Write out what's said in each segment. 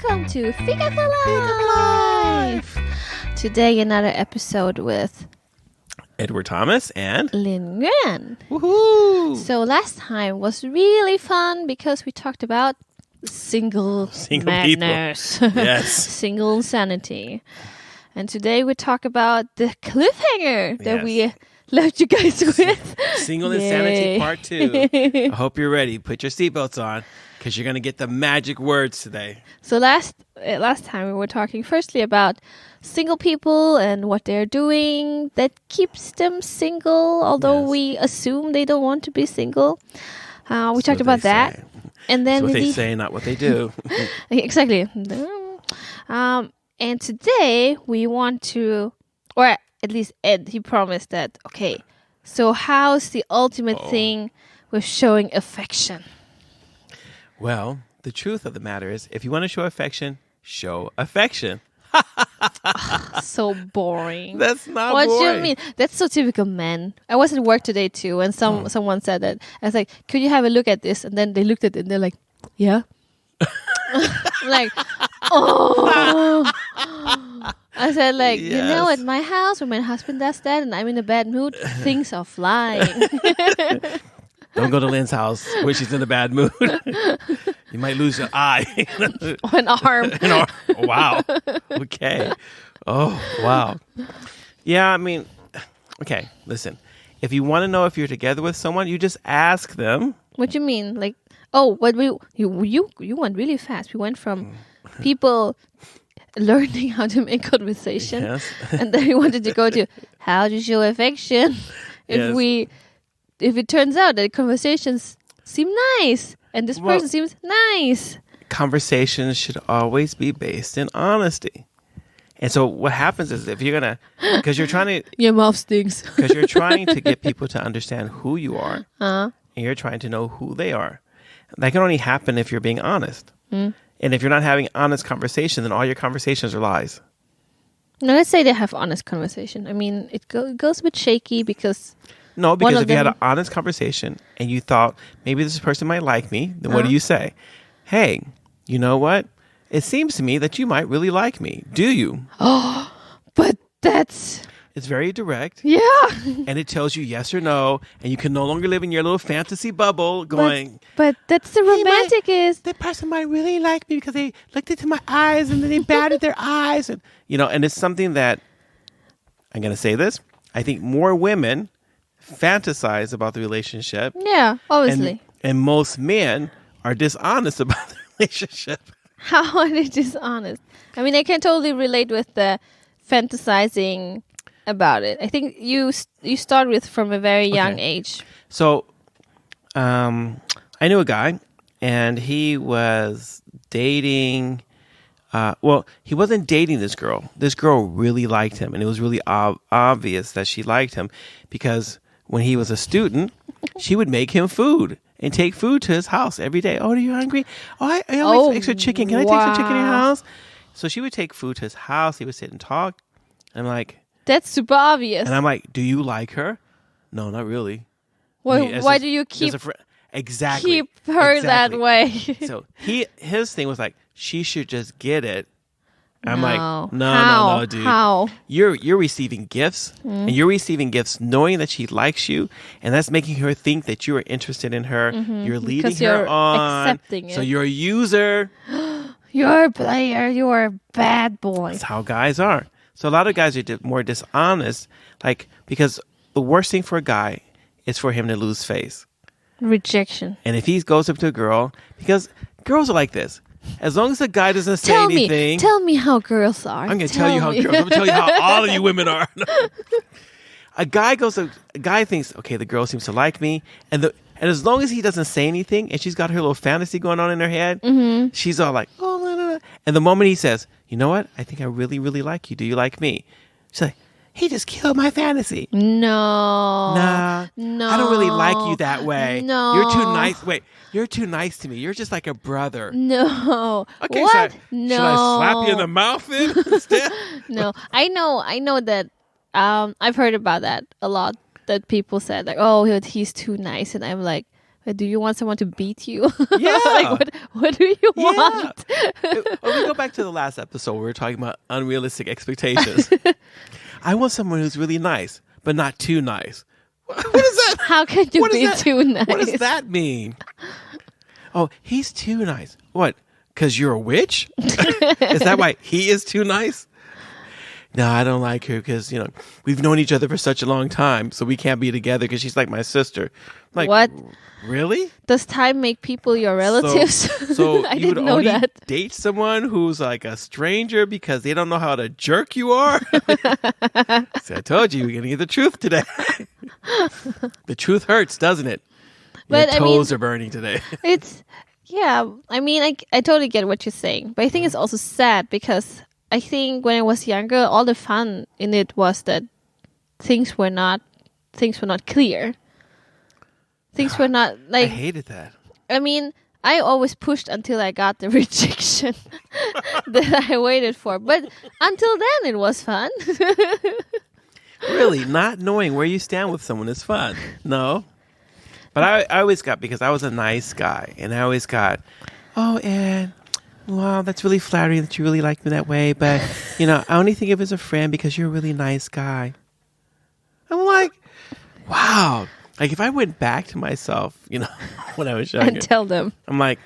welcome to Fika for Life. Today, another episode with Edward Thomas and Linh and Ed. Woohoo! So last time was really fun because we talked about single madness. Yes. Single insanity. And today we talk about the cliffhanger that we left you guys with. Single Insanity Part 2. I hope you're ready. Put your seatbelts on because you're going to get the magic words today. So last time we were talking firstly about single people and what they're doing that keeps them single, although we assume they don't want to be single. We talked about that. Say. And then It's what they say, not what they do. Exactly. And today we want to, or at least Ed, he promised that, okay, so how's the ultimate thing with showing affection? Well, the truth of the matter is, if you want to show affection, show affection. So boring. That's not what boring. What do you mean? That's so typical men. I was at work today too, and someone said that. I was like, could you have a look at this? And then they looked at it and they're like, yeah. I'm like, oh. I said, like, you know, at my house, when my husband does that and I'm in a bad mood, things are flying. Don't go to Lynn's house when she's in a bad mood. You might lose your eye. Or an arm. Wow. Okay. Oh, wow. Yeah, I mean, okay, listen. If you want to know if you're together with someone, you just ask them. What do you mean? Like, oh, what you went really fast. We went from people learning how to make conversation, and then we wanted to go to how to show affection. If it turns out that conversations seem nice and this person seems nice. Conversations should always be based in honesty. And so what happens is if you're going to, because you're trying to... Your mouth stinks. Because you're trying to get people to understand who you are, and you're trying to know who they are. That can only happen if you're being honest. And if you're not having honest conversation, then all your conversations are lies. No, let's say they have honest conversation. I mean, it goes a bit shaky because... No, because if you had an honest conversation and you thought, maybe this person might like me, then what do you say? Hey, you know what? It seems to me that you might really like me. Do you? Oh, but that's... It's very direct. Yeah. And it tells you yes or no, and you can no longer live in your little fantasy bubble going... But that's the romantic is... That person might really like me because they looked into my eyes and then they batted their eyes. And and it's something that, I'm going to say this, I think more women fantasize about the relationship. Yeah, obviously. And most men are dishonest about the relationship. How are they dishonest? I mean, I can totally relate with the fantasizing about it. I think you start with from a very young age. So, I knew a guy, and he was dating... he wasn't dating this girl. This girl really liked him, and it was really obvious that she liked him because when he was a student, she would make him food and take food to his house every day. Oh, are you hungry? Oh, I like some extra chicken. Can I take some chicken in your house? So she would take food to his house. He would sit and talk. And I'm like... That's super obvious. And I'm like, do you like her? No, not really. Why do you keep her that way? So his thing was like, she should just get it. I'm like, no, dude. How? You're receiving gifts, and you're receiving gifts knowing that she likes you, and that's making her think that you are interested in her. You're leading her on. Accepting it. So you're a user. You're a player. You're a bad boy. That's how guys are. So a lot of guys are more dishonest, because the worst thing for a guy is for him to lose face. Rejection. And if he goes up to a girl, because girls are like this. As long as the guy doesn't say anything. Tell me how girls are. I'm going to tell you how girls. I'm going to tell you how all of you women are. A guy thinks, okay, the girl seems to like me, and as long as he doesn't say anything, and she's got her little fantasy going on in her head, she's all like, oh, no, no, no. And the moment he says, you know what? I think I really, really like you. Do you like me? She's like, he just killed my fantasy. No. I don't really like you that way. No. You're too nice. Wait, you're too nice to me. You're just like a brother. No. Okay, what? So no. Should I slap you in the mouth then instead? No. I know that I've heard about that a lot, that people said like, oh, he's too nice. And I'm like, Do you want someone to beat you? Yeah. Like, what do you want? Well, we go back to the last episode where we were talking about unrealistic expectations. I want someone who's really nice, but not too nice. What is that? How can you be too nice? What does that mean? Oh, he's too nice. What? Because you're a witch? Is that why he is too nice? No, I don't like her because, we've known each other for such a long time, so we can't be together because she's like my sister. I'm like, what? Really? Does time make people your relatives? So I you would didn't know only that. date someone who's like a stranger because they don't know how to jerk you are? See, I told you, you're going to get the truth today. The truth hurts, doesn't it? Your toes are burning today. Yeah, I totally get what you're saying. But I think it's also sad because I think when I was younger, all the fun in it was that things were not clear. Things were not like... I hated that. I always pushed until I got the rejection that I waited for. But until then, it was fun. Really? Not knowing where you stand with someone is fun? No? But I always got, because I was a nice guy, and I always got, oh, Ed, wow, that's really flattering that you really like me that way, but, I only think of you as a friend because you're a really nice guy. I'm like, wow. Like, if I went back to myself, when I was younger. And tell them. I'm like,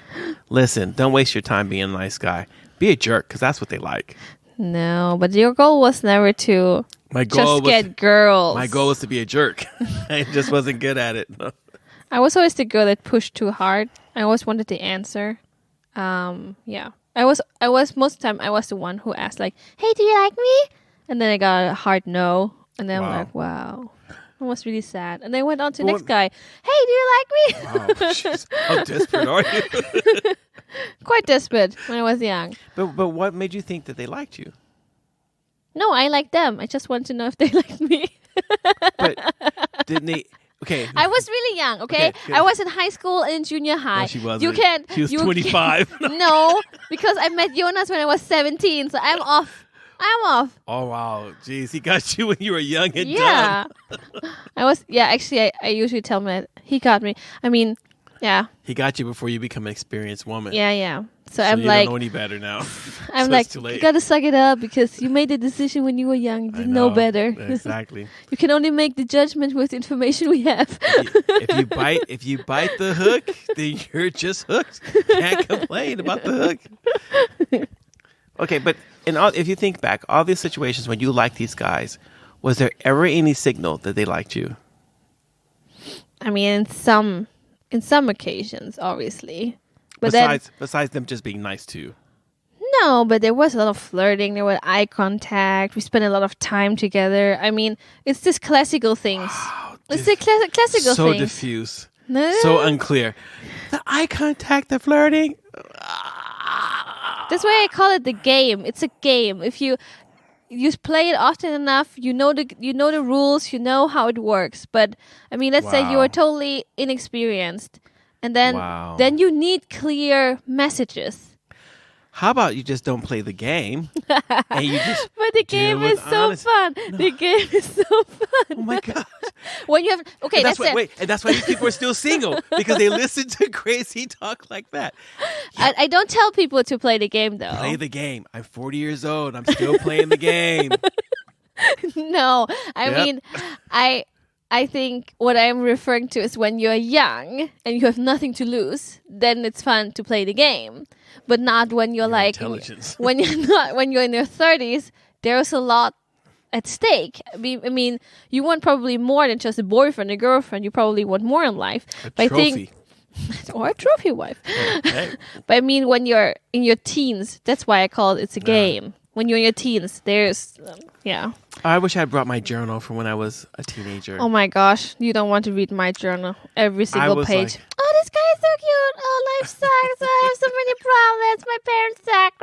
listen, don't waste your time being a nice guy. Be a jerk, because that's what they like. No, but your goal was never to get girls. My goal was to be a jerk. I just wasn't good at it. No. I was always the girl that pushed too hard. I always wanted the answer. Yeah. Most of the time, I was the one who asked, like, hey, do you like me? And then I got a hard no. And then I'm like, wow. It was really sad. And then I went on to the next guy. Hey, do you like me? Wow, geez. How desperate are you? Quite desperate when I was young. But what made you think that they liked you? No, I liked them. I just wanted to know if they liked me. But didn't they... Okay. I was really young, okay? I was in high school and in junior high. No, she wasn't. She was 25. No, because I met Jonas when I was 17, so I'm off. Oh, wow. Jeez, he got you when you were young and dumb. Yeah. Actually, I usually tell him that he got me. Yeah. He got you before you become an experienced woman. Yeah. So I'm you like... You don't know any better now. I'm so like, too late. You gotta suck it up because you made the decision when you were young. You didn't know better. Exactly. You can only make the judgment with the information we have. If you bite the hook, then you're just hooked. Can't complain about the hook. Okay, but if you think back, all these situations when you liked these guys, was there ever any signal that they liked you? In some occasions, obviously. But besides them just being nice to you. No, but there was a lot of flirting. There was eye contact. We spent a lot of time together. It's just classical things. Wow, it's the classical things. So diffuse. So unclear. The eye contact, the flirting. That's why I call it the game. It's a game. If you play it often enough, you know the rules, you know how it works. But let's say you are totally inexperienced, and then you need clear messages. How about you just don't play the game? And you just but the game is so fun. No. The game is so fun. Oh my gosh. When you have and that's why these people are still single, because they listen to crazy talk like that. Yeah. I don't tell people to play the game though. Play the game. I'm 40 years old. I'm still playing the game. No, I think what I'm referring to is when you're young and you have nothing to lose, then it's fun to play the game. But not when you're when you're in your 30s, there's a lot at stake. You want probably more than just a boyfriend, a girlfriend. You probably want more in life. A trophy. Or a trophy wife. Okay. But when you're in your teens, that's why I call it's a game. When you're in your teens, there's, I wish I had brought my journal from when I was a teenager. Oh my gosh, you don't want to read my journal. Every single page. Like, oh, this guy is so cute. Oh, life sucks. I have so many problems. My parents suck.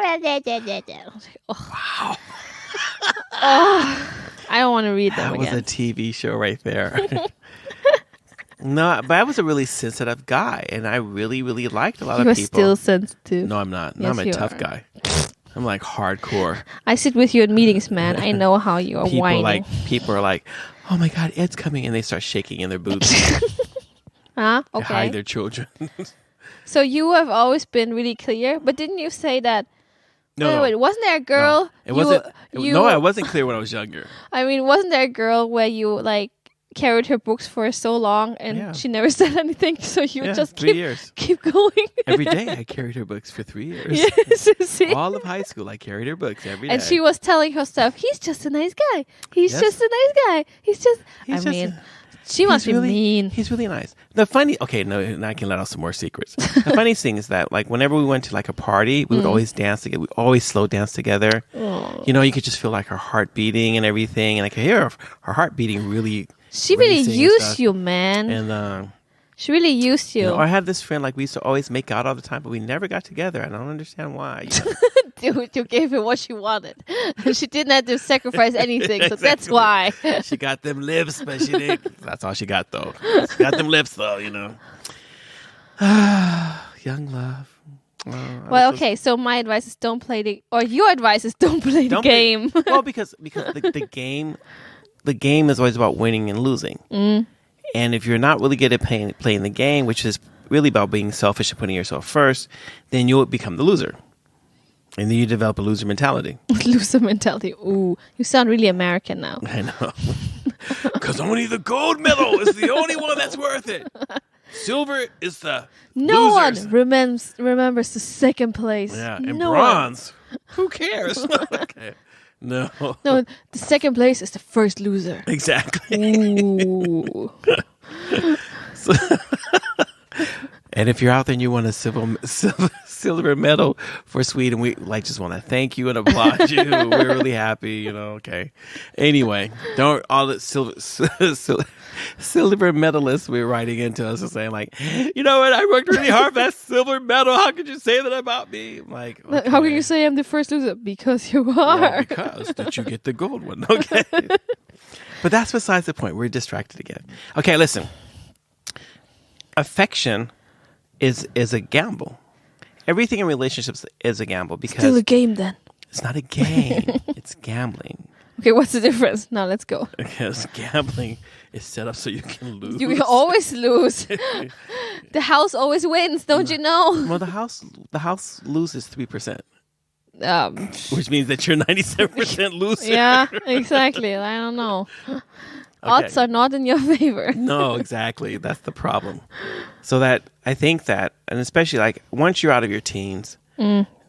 Oh. Wow. Oh, I don't want to read them again. That was a TV show right there. No, but I was a really sensitive guy, and I really, really liked a lot of people. You're still sensitive. No, I'm not. No, I'm a tough guy. I'm like hardcore. I sit with you at meetings, man. I know how you are whining. People are like, oh my God, Ed's coming. And they start shaking in their boots. Okay. They hide their children. So you have always been really clear, but didn't you say that? No, wait, wasn't there a girl? No. It wasn't. No, I wasn't clear when I was younger. I mean, wasn't there a girl where you like carried her books for so long and she never said anything, so you just 3 years. keep going? Every day I carried her books for 3 years. Yes, see? All of high school I carried her books every day. And she was telling herself, he's just a nice guy. He's just a nice guy. He's just... She must be mean. He's really nice. The funny... Okay, now I can let out some more secrets. The funny thing is that, like, whenever we went to, like, a party, we would always dance together. We always slow dance together. You know, you could just feel, like, her heart beating and everything. And I could hear her heart beating really... She really used you, man. And... she really used you. I had this friend, like, we used to always make out all the time, but we never got together. I don't understand why. Dude, you gave her what she wanted. She didn't have to sacrifice anything, so that's why. She got them lips, but she didn't. That's all she got, though. She got them lips, though, you know. Young love. Well, okay, so my advice is don't play your advice is don't play the game. Well, because the game is always about winning and losing. And if you're not really good at playing the game, which is really about being selfish and putting yourself first, then you'll become the loser. And then you develop a loser mentality. Loser mentality. Ooh, you sound really American now. I know. Because only the gold medal is the only one that's worth it. Silver is the No losers. one remembers the second place. Yeah, and no bronze. Who cares? Okay. No. No, the second place is the first loser. Exactly. Ooh. And if you're out there and you want a silver medal for Sweden, we just want to thank you and applaud you. We're really happy, you know. Okay. Anyway, don't all the silver medalists we're writing into us and saying like, you know what? I worked really hard for that silver medal. How could you say that about me? I'm like, okay. How can you say I'm the first loser? Because you are. Well, because did you get the gold one? Okay. But that's besides the point. We're distracted again. Okay, listen. Affection is a gamble. Everything in relationships is a gamble because still a game then. It's not a game. It's gambling. Okay, what's the difference? Now let's go. Because gambling is set up so you can lose. You can always lose. The house always wins, don't you know? Well, the house loses 3%. Um, Which means that you're 97% loser. Yeah, exactly. I don't know. Odds are not in your favor. No, exactly. That's the problem. So that I think that, and especially like once you're out of your teens,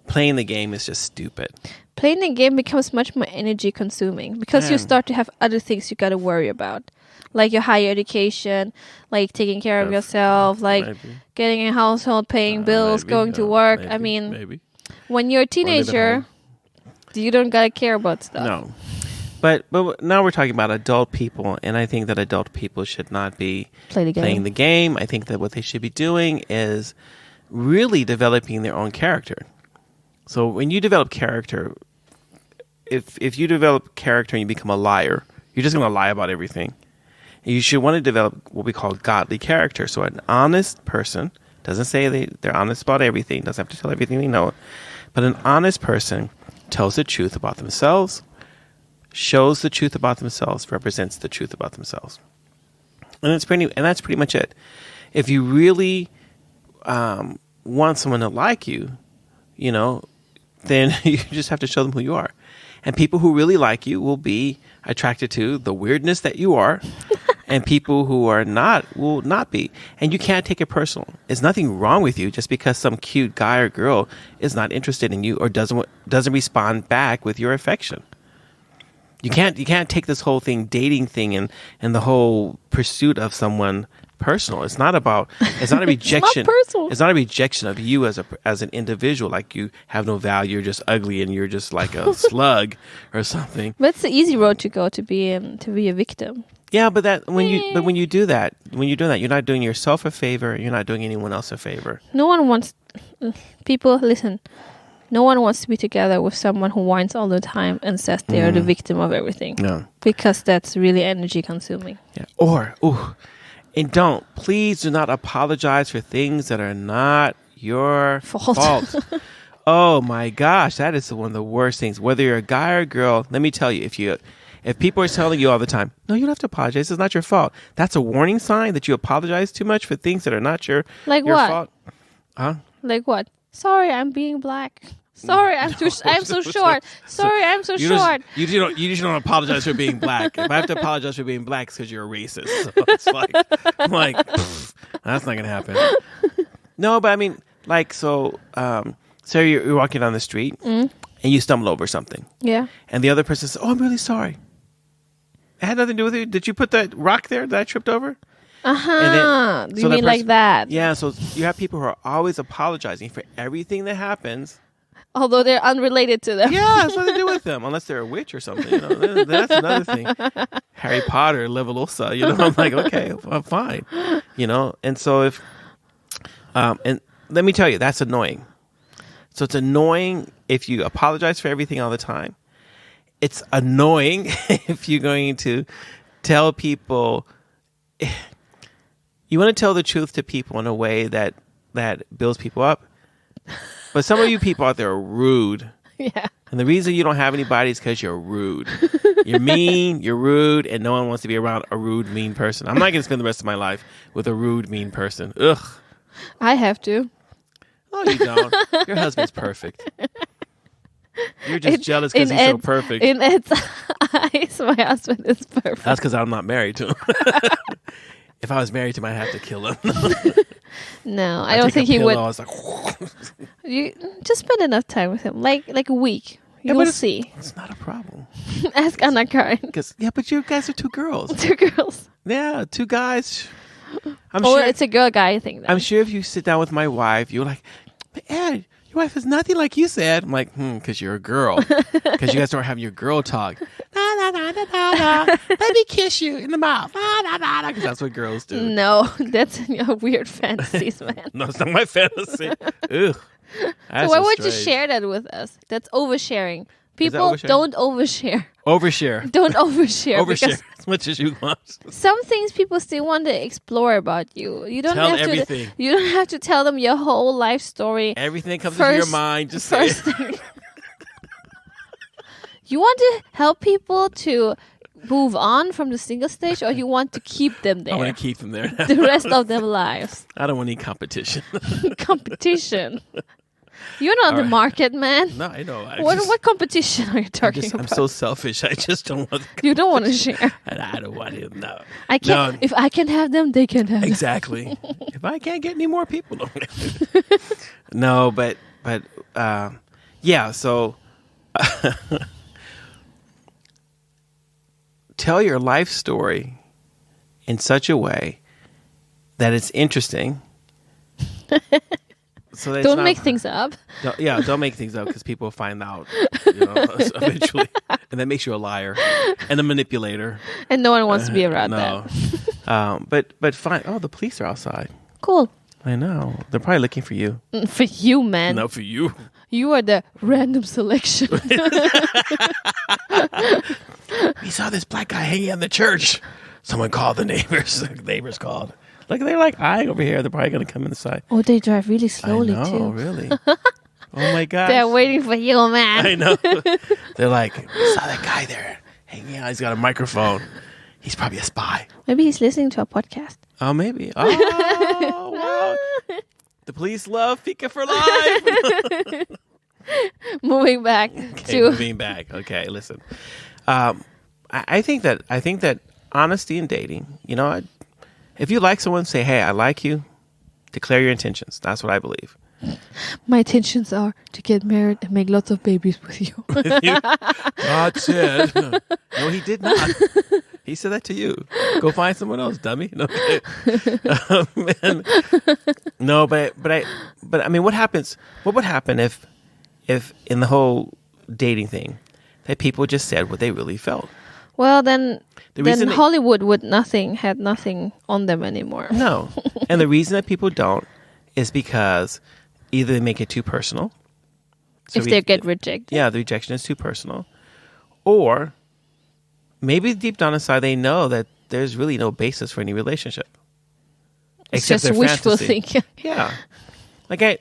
playing the game is just stupid. Playing the game becomes much more energy consuming because you start to have other things you got to worry about. Like your higher education, like taking care of yourself, like getting a household, paying bills, going to work. I mean, when you're a teenager, you don't got to care about stuff. No. But now we're talking about adult people, and I think that adult people should not be playing the game. I think that what they should be doing is really developing their own character. So when you develop character, if you develop character and you become a liar, you're just going to lie about everything. And you should want to develop what we call godly character. So an honest person doesn't say they're honest about everything, doesn't have to tell everything they know, but an honest person tells the truth about themselves, shows the truth about themselves, represents the truth about themselves. And that's pretty much it. If you really want someone to like you, you know, then you just have to show them who you are. And people who really like you will be attracted to the weirdness that you are. And people who are not will not be. And you can't take it personal. There's nothing wrong with you just because some cute guy or girl is not interested in you or doesn't respond back with your affection. You can't take this whole dating thing and the whole pursuit of someone personal. It's not a rejection. It's not a rejection of you as an individual, like you have no value, you're just ugly and you're just like a slug or something. But it's the easy road to go to be a victim. Yeah, but when you do that, you're not doing yourself a favor, you're not doing anyone else a favor. No one wants listen. No one wants to be together with someone who whines all the time and says they are the victim of everything. No. Because that's really energy consuming. Yeah. Please do not apologize for things that are not your fault. Oh my gosh, that is one of the worst things. Whether you're a guy or a girl, let me tell you, if If people are telling you all the time, no, you don't have to apologize. It's not your fault. That's a warning sign that you apologize too much for things that are not your fault. Huh? Like what? Sorry, I'm being black. Sorry, I'm so short. Sorry, I'm so short. You just don't apologize for being black. If I have to apologize for being black, it's because you're a racist. So it's like, I'm like, that's not gonna happen. No, but I mean, like, so you're walking down the street and you stumble over something. Yeah. And the other person says, "Oh, I'm really sorry. It had nothing to do with you. Did you put that rock there that I tripped over?" Uh-huh. You mean like that? Yeah. So you have people who are always apologizing for everything that happens. Although they're unrelated to them. Yeah, it's nothing to do with them, unless they're a witch or something. You know, that's another thing. Harry Potter, Leviosa. You know, I'm like, okay, I'm fine. You know, and so if, and let me tell you, that's annoying. So it's annoying if you apologize for everything all the time. It's annoying if you're going to tell people. You want to tell the truth to people in a way that builds people up. But some of you people out there are rude. Yeah. And the reason you don't have anybody is because you're rude. You're mean, you're rude, and no one wants to be around a rude, mean person. I'm not going to spend the rest of my life with a rude, mean person. Ugh. I have to. Oh, you don't. Your husband's perfect. You're just jealous because he's so perfect. In Ed's eyes, my husband is perfect. That's because I'm not married to him. If I was married to him, I'd have to kill him. No, I don't think he would. I was like, you just spend enough time with him, like a week. You'll see. It's not a problem. Ask Anna Karin. But you guys are two girls. Two girls. Yeah, two guys. It's a girl guy thing. Then. I'm sure if you sit down with my wife, you're like, but Ed, your wife is nothing like you said. I'm like, because you're a girl. Because you guys don't have your girl talk. Let me kiss you in the mouth. Because that's what girls do. No, that's your weird fantasies, man. No, it's not my fantasy. Ugh. So why would you share that with us? That's oversharing. People don't overshare. Overshare. Don't overshare. Overshare as much as you want. Some things people still want to explore about you. You don't have everything. You don't have to tell them your whole life story. Everything that comes into your mind, just say it. You want to help people to move on from the single stage, or you want to keep them there? I want to keep them there. The rest of their lives. I don't want any competition. Competition. You're not the market, man. No, I know. What competition are you talking about? I'm so selfish. I just don't want. You don't want to share. And I don't want to. No. I can't. No. If I can have them, they can have them. Exactly. If I can't get any more people, no. But yeah. So. Tell your life story in such a way that it's interesting. So that don't make things up. Don't make things up because people find out eventually. And that makes you a liar and a manipulator. And no one wants to be around that. But fine. Oh, the police are outside. Cool. I know. They're probably looking for you. For you, man. No, for you. You are the random selection. We saw this black guy hanging in the church. Someone called the neighbors. The neighbors called. Like they're like eyeing over here. They're probably going to come inside. Oh, they drive really slowly too. Oh, really? Oh my God. They're waiting for you, man. I know. They're like, we saw that guy there hanging out. He's got a microphone. He's probably a spy. Maybe he's listening to a podcast. Oh, maybe. Oh, wow. The police love Fika for life. Moving back. Moving back. Okay, listen. I think that honesty in dating, if you like someone, say, hey, I like you. Declare your intentions. That's what I believe. My intentions are to get married and make lots of babies with you. God said. No, he did not. He said that to you. Go find someone else, dummy. No, but I mean, what happens? What would happen if in the whole dating thing, that people just said what they really felt? Well, then Hollywood had nothing on them anymore. No, and the reason that people don't is because either they make it too personal. So they get rejected. Yeah, the rejection is too personal, or maybe deep down inside they know that there's really no basis for any relationship. It's just wishful thinking. Yeah. Okay.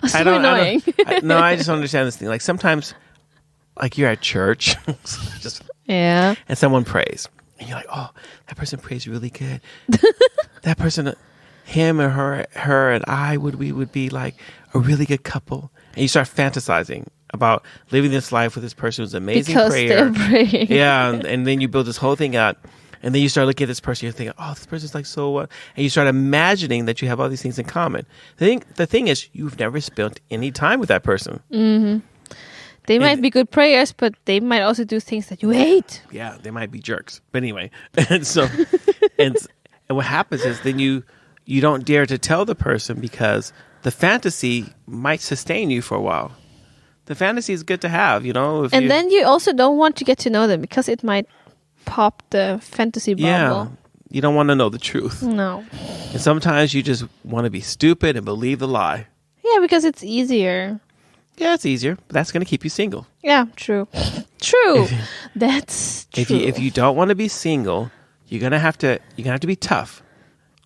So annoying. No, I just don't understand this thing. Like sometimes, like you're at church, Yeah. and someone prays, and you're like, oh, that person prays really good. That person, him or her and I we would be like a really good couple. And you start fantasizing about living this life with this person who's an amazing Because prayer. they're praying. Yeah, and then you build this whole thing up. And then you start looking at this person, you're thinking, oh, this person's like so what? And you start imagining that you have all these things in common. The thing is, you've never spent any time with that person. Mm-hmm. They might be good prayers, but they might also do things that you hate. Yeah, they might be jerks. But anyway, and so, and what happens is then you don't dare to tell the person because the fantasy might sustain you for a while. The fantasy is good to have, And then you also don't want to get to know them because it might pop the fantasy bubble. Yeah, you don't want to know the truth. No. And sometimes you just want to be stupid and believe the lie. Yeah, because it's easier. Yeah, it's easier, but that's going to keep you single. Yeah, true. True. That's true. If you don't want to be single, you're gonna have to be tough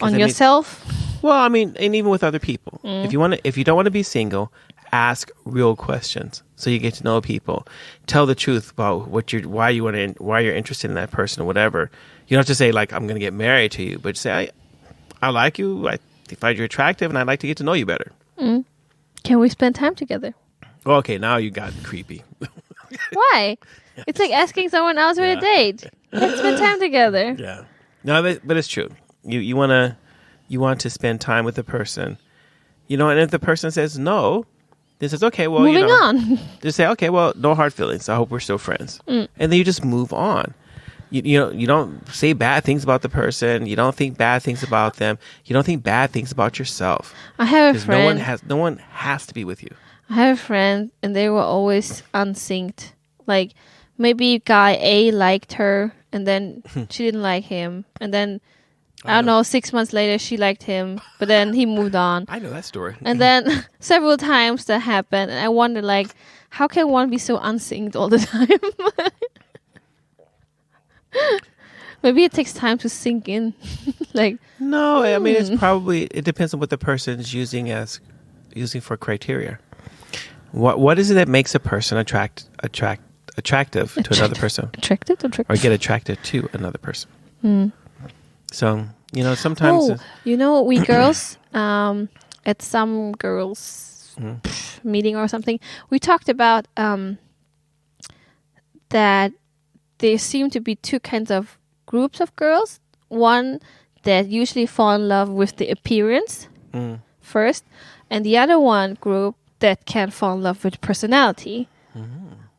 on yourself. Well, I mean, and even with other people. If you don't want to be single, ask real questions so you get to know people. Tell the truth about why you're interested in that person or whatever. You don't have to say like I'm gonna get married to you, but say I like you. I find you attractive, and I'd like to get to know you better. Can we spend time together? Well, okay, now you got creepy. Why? It's like asking someone else for a date. Let's spend time together. Yeah. No, but it's true. You want to spend time with the person, and if the person says no, then says okay, well, moving on. Just say okay, well, no hard feelings. I hope we're still friends, and then you just move on. You don't say bad things about the person. You don't think bad things about them. You don't think bad things about yourself. I have a friend. No one has to be with you. I have a friend, and they were always unsynced. Like maybe guy A liked her, and then she didn't like him, and then I don't know, 6 months later she liked him, but then he moved on. I know that story. And then several times that happened, and I wonder like, how can one be so unsynced all the time? Maybe it takes time to sink in. Like no, I mean it depends on what the person is using for criteria. What is it that makes a person attractive to another person? Attracted? Or get attracted to another person. So, sometimes... we girls, at some girls' meeting or something, we talked about that there seem to be two kinds of groups of girls. One that usually fall in love with the appearance first, and the other one group that can fall in love with personality,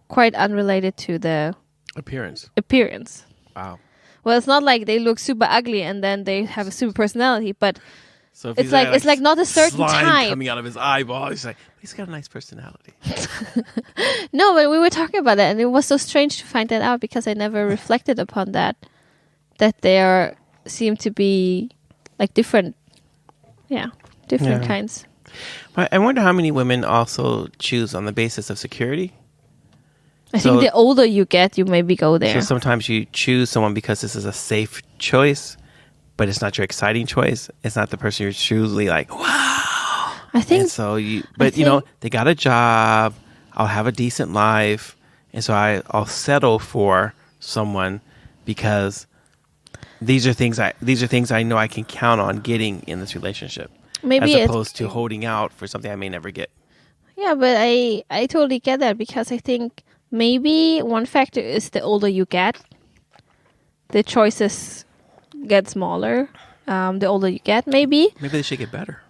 quite unrelated to the appearance. Wow. Well, it's not like they look super ugly and then they have a super personality, but so it's like not a certain slime type coming out of his eyeball. He's got a nice personality. No, but we were talking about that, and it was so strange to find that out because I never reflected upon that there seem to be like different kinds. I wonder how many women also choose on the basis of security. I think the older you get, you maybe go there. So sometimes you choose someone because this is a safe choice, but it's not your exciting choice. It's not the person you're truly like, wow. I think. And so they got a job. I'll have a decent life, and so I'll settle for someone because these are things I know I can count on getting in this relationship. Maybe as opposed to holding out for something I may never get. Yeah, but I totally get that because I think maybe one factor is the older you get, the choices get smaller. The older you get, maybe they should get better.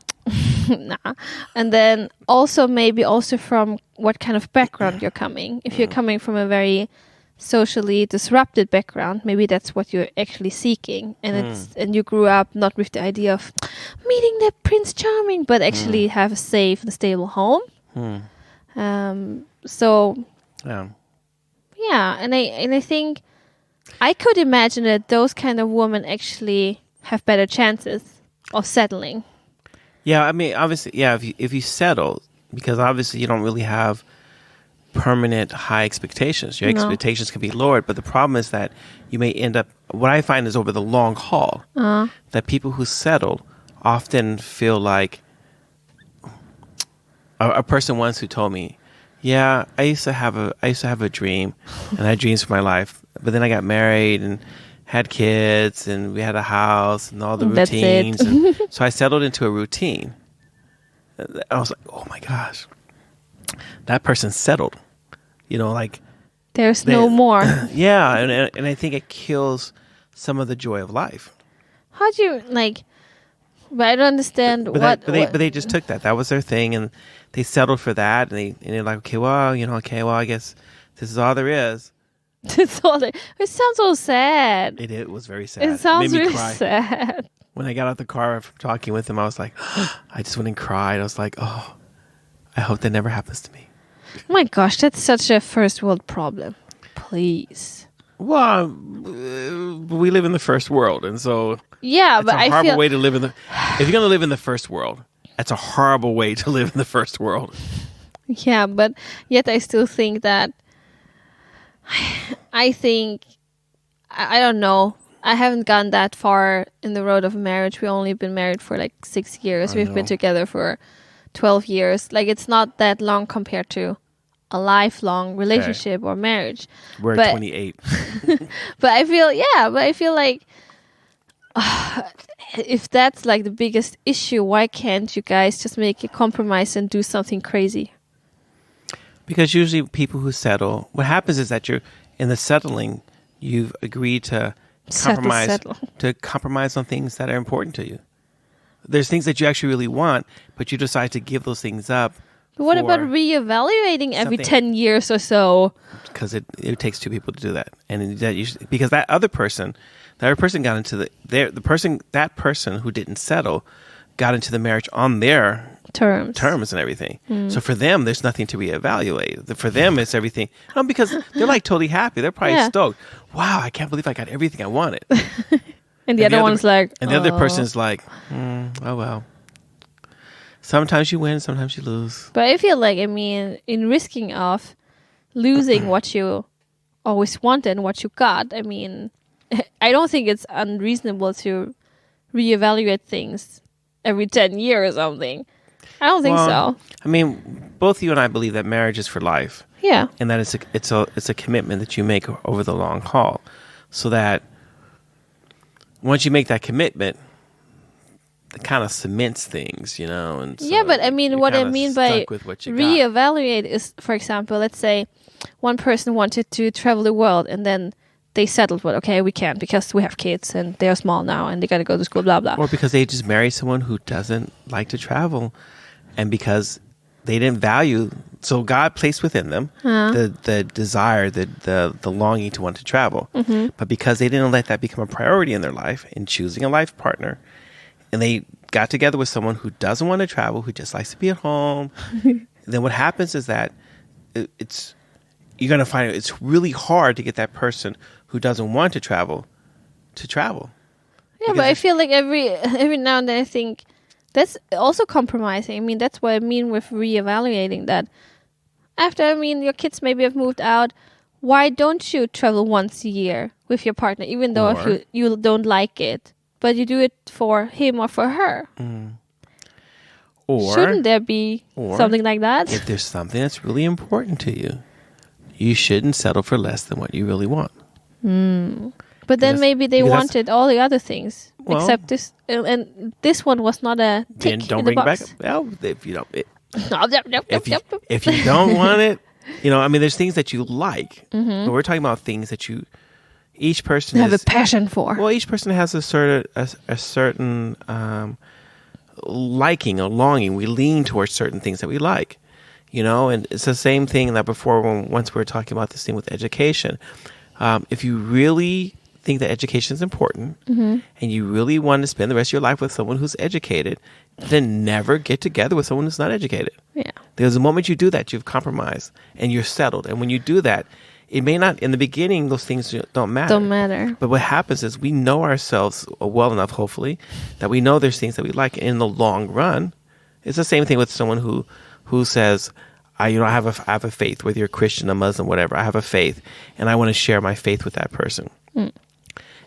Nah. And then also maybe also from what kind of background you're coming. If you're coming from a very socially disrupted background, maybe that's what you're actually seeking, and you grew up not with the idea of meeting the Prince Charming, but actually have a safe and stable home. So yeah, and I think I could imagine that those kind of women actually have better chances of settling. Yeah, I mean, obviously, yeah. If you settle, because obviously you don't really have permanent high expectations. Your expectations can be lowered, but the problem is that you may end up. What I find is over the long haul that people who settle often feel like a person once who told me, "Yeah, I used to have a dream, and I had dreams for my life, but then I got married and had kids, and we had a house and all the That's routines, it. and so I settled into a routine." I was like, "Oh my gosh, that person settled." Like There's no more. yeah, and I think it kills some of the joy of life. How do you like? But I don't understand But they just took that. That was their thing, and they settled for that. And they're like, okay, well, I guess this is all there is. It's all it sounds so sad. It was very sad. It sounds made me really cry. sad. When I got out the car from talking with him, I was like, I just went and cried. I was like, oh, I hope that never happens to me. Oh my gosh, that's such a first world problem. Please. Well, we live in the first world, and so yeah, it's but a I horrible feel way to live in the. If you're going to live in the first world, that's a horrible way to live in the first world. Yeah, but yet I still think that. I think I don't know. I haven't gone that far in the road of marriage. We've only been married for like 6 years. We've been together for 12 years. Like it's not that long compared to a lifelong relationship or marriage. We're 28. But I feel like if that's like the biggest issue, why can't you guys just make a compromise and do something crazy? Because usually people who settle, what happens is that you're in the settling, you've agreed to compromise on things that are important to you. There's things that you actually really want, but you decide to give those things up. But what about reevaluating every 10 years or so? Because it takes two people to do that, and because that other person got into that person who didn't settle got into the marriage on their terms and everything. So for them, there's nothing to reevaluate. For them, it's everything. Because they're like totally happy. They're probably stoked. Wow, I can't believe I got everything I wanted. And the other one's like, and the other person's like, oh well. Sometimes you win, sometimes you lose. But I feel like, in risking of losing what you always wanted and what you got, I don't think it's unreasonable to reevaluate things every 10 years or something. I don't think so. Both you and I believe that marriage is for life. Yeah. And that it's a commitment that you make over the long haul. So that once you make that commitment, it kind of cements things, and so yeah, but what I mean by reevaluate is, for example, let's say one person wanted to travel the world and then they settled, well, okay, we can't because we have kids and they're small now and they got to go to school, blah, blah. Or because they just married someone who doesn't like to travel, and because they didn't value, so God placed within them the desire, the longing to want to travel. Mm-hmm. But because they didn't let that become a priority in their life in choosing a life partner, and they got together with someone who doesn't want to travel, who just likes to be at home, then what happens is that you're going to find it's really hard to get that person who doesn't want to travel. Yeah, but I feel like every now and then I think that's also compromising. That's what I mean with reevaluating that. After, your kids maybe have moved out, why don't you travel once a year with your partner, even though if you don't like it? But you do it for him or for her. Or shouldn't there be something like that? If there's something that's really important to you, you shouldn't settle for less than what you really want. But then maybe they wanted all the other things except this, and this one was not a tick don't in bring the box. It back. Well, if you don't, if you don't want it, there's things that you like. Mm-hmm. But we're talking about things that each person have a passion for. Well, each person has a certain liking or longing. We lean towards certain things that we like, and it's the same thing that once we were talking about this thing with education. If you really think that education is important and you really want to spend the rest of your life with someone who's educated, then never get together with someone who's not educated. Yeah. Because the moment you do that, you've compromised and you're settled. And when you do that, it may not, in the beginning, those things don't matter. But what happens is we know ourselves well enough, hopefully, that we know there's things that we like. And in the long run, it's the same thing with someone who says, I have a faith, whether you're a Christian, a Muslim, whatever. I have a faith, and I want to share my faith with that person.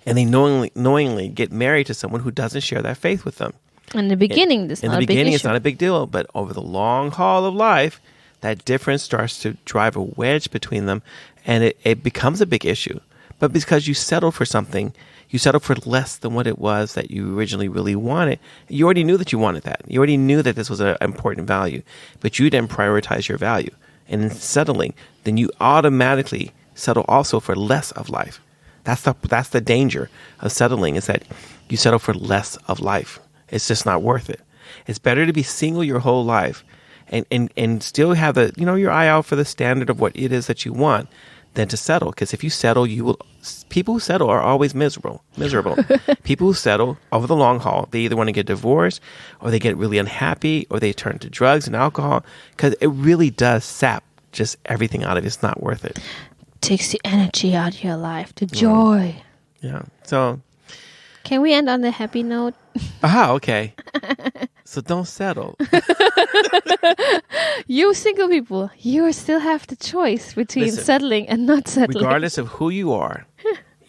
And they knowingly get married to someone who doesn't share that faith with them. In the beginning, it's not a big deal. But over the long haul of life, that difference starts to drive a wedge between them, and it becomes a big issue. But because you settle for something, you settle for less than what it was that you originally really wanted. You already knew that you wanted that. You already knew that this was an important value, but you didn't prioritize your value. And in settling, then you automatically settle also for less of life. That's the danger of settling, is that you settle for less of life. It's just not worth it. It's better to be single your whole life and still have your eye out for the standard of what it is that you want, than to settle. Because if you settle, people who settle are always miserable. People who settle over the long haul, they either want to get divorced, or they get really unhappy, or they turn to drugs and alcohol, because it really does sap just everything out of it. It's not worth it. Takes the energy out of your life, the joy. Yeah. So, can we end on the happy note? Okay. So don't settle. You single people, you still have the choice between settling and not settling. Regardless of who you are,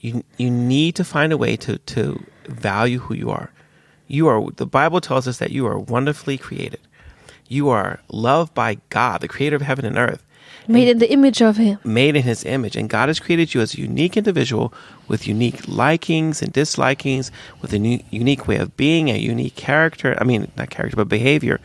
you need to find a way to value who you are. The Bible tells us that you are wonderfully created. You are loved by God, the creator of heaven and earth. Made in the image of him. Made in his image. And God has created you as a unique individual with unique likings and dislikings, with a unique way of being, a unique character. I mean, not character, but behavior.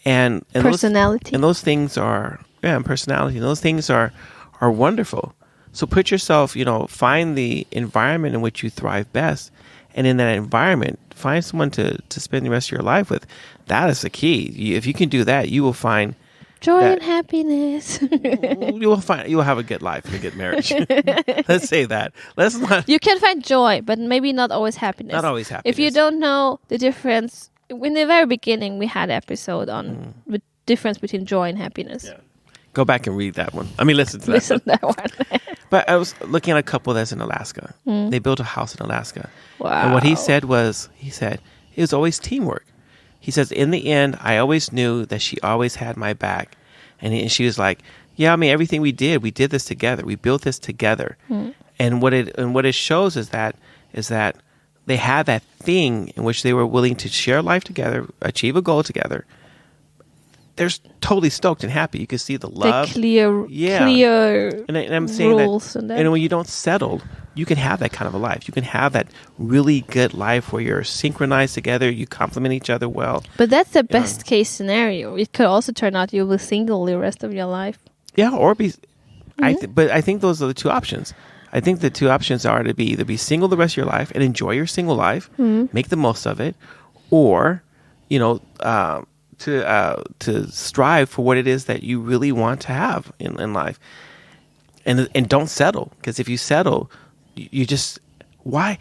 And personality. Those things are, and personality. And those things are wonderful. So put yourself, find the environment in which you thrive best. And in that environment, find someone to spend the rest of your life with. That is the key. If you can do that, you will find joy and happiness. You will have a good life and a good marriage. Let's say that. Let's not. You can find joy, but maybe not always happiness. Not always happiness. If you don't know the difference, in the very beginning, we had an episode on the difference between joy and happiness. Yeah. Go back and read that one. I mean, listen to that. Listen to that one. But I was looking at a couple that's in Alaska. They built a house in Alaska. Wow. And what he said it was always teamwork. He says, in the end, I always knew that she always had my back. And she was like, yeah, I mean, everything we did this together. We built this together. And what it shows is that they had that thing in which they were willing to share life together, achieve a goal together. They're totally stoked and happy. You can see the love. The clear and I'm saying rules. And when you don't settle, you can have that kind of a life. You can have that really good life where you're synchronized together, you complement each other well. But that's the best case scenario. It could also turn out you will be single the rest of your life. Yeah, or be... but I think those are the two options. I think the two options are to be either be single the rest of your life and enjoy your single life, make the most of it, or, to strive for what it is that you really want to have in life. And don't settle, because if you settle, you just why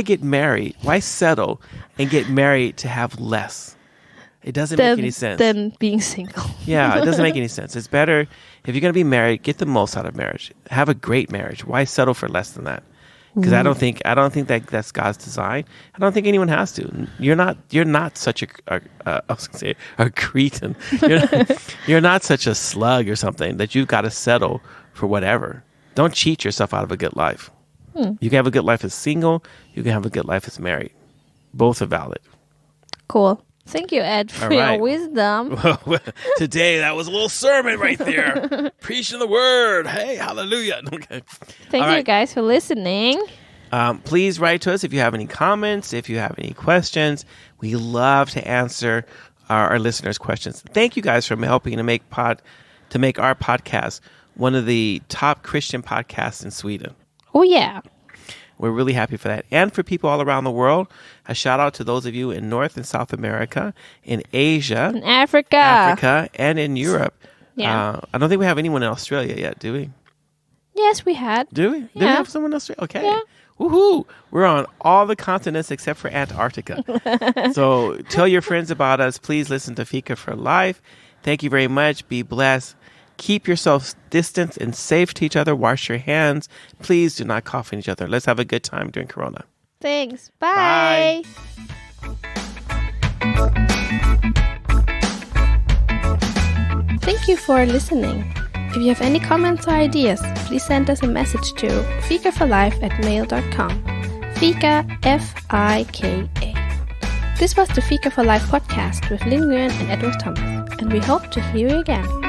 get married? Why settle and get married to have less? It doesn't make any sense. Than being single. Yeah, it doesn't make any sense. It's better if you're going to be married, get the most out of marriage. Have a great marriage. Why settle for less than that? Because I don't think that's God's design. I don't think anyone has to. You're not such a cretin. You're not such a slug or something that you've got to settle for whatever. Don't cheat yourself out of a good life. You can have a good life as single. You can have a good life as married. Both are valid. Cool. Thank you, Ed, for your wisdom. Today, that was a little sermon right there. Preaching the word. Hey, hallelujah. Okay. Thank you guys for listening. Please write to us if you have any comments, if you have any questions. We love to answer our listeners' questions. Thank you guys for helping to make our podcast one of the top Christian podcasts in Sweden. Oh, yeah. We're really happy for that. And for people all around the world, a shout out to those of you in North and South America, in Asia, in Africa, and in Europe. Yeah. I don't think we have anyone in Australia yet, do we? Yes, we had. Do we? Yeah. Did we have someone in Australia? Okay. Yeah. Woohoo! We're on all the continents except for Antarctica. So tell your friends about us. Please listen to Fika for Life. Thank you very much. Be blessed. Keep yourself distant and safe to each other. Wash your hands. Please do not cough on each other. Let's have a good time during Corona. Thanks. Bye. Thank you for listening. If you have any comments or ideas, please send us a message to fikaforlife@mail.com. Fika, Fika. This was the Fika for Life podcast with Linh and Ed Thomas, and we hope to hear you again.